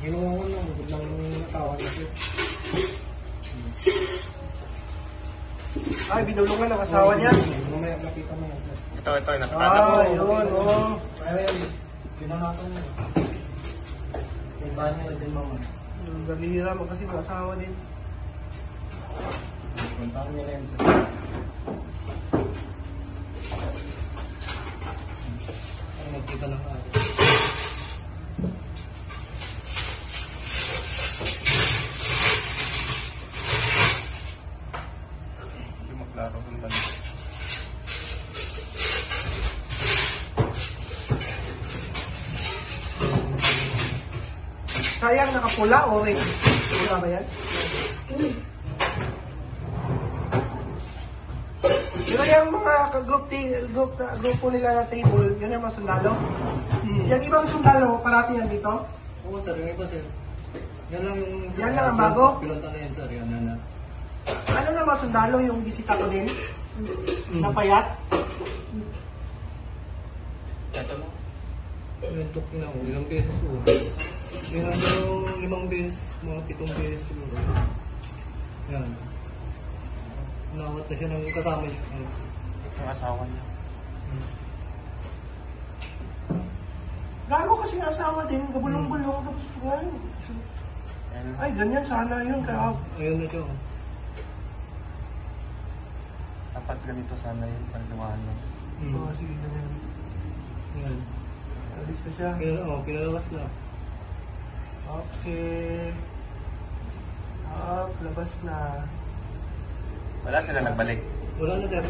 Ginawa ko na, biglang natawa na siya. Ay, binulungan ang asawa niya. Mamaya nakita mo yan. Ito, nakatala ko. Ah, yun, oo. Kaya yan, pinangatan mo. May banyo na din mama. Galira mo kasi may asawa din. Puntahan niya na yun. Ay, nagkita lang ako. Hindi maklaro kung dali. Sayang nakapula, orange. Pula ba yan? Pero yung mga grupo nila na table, yun yung mga sundalo. Yung ibang sundalo, parati yan dito. Oo sir, yung iba sir. Yan lang yung... Yan lang ang bago? Pilota na yan sir, yan na. Ano na mga sundalo yung bisita ko din? Napayat? Ito mo. Nantok na ako, ilang beses po. Yan yung 5 beses, mga 7 beses siguro. Yan. Nawat na siya ng kasama niya. Yung asawa niya. Gago kasi ng asawa din, gabulong-bulong, tapos ganyan. Ay, ganyan sana yun. Kaya, Ayun na siya. Dapat ganito sana yung paglumahan. sige, ganyan. Yan. Alis na siya. Pinalakas na. Okay. Labas na. Wala sila nagbalik. Wala na sir.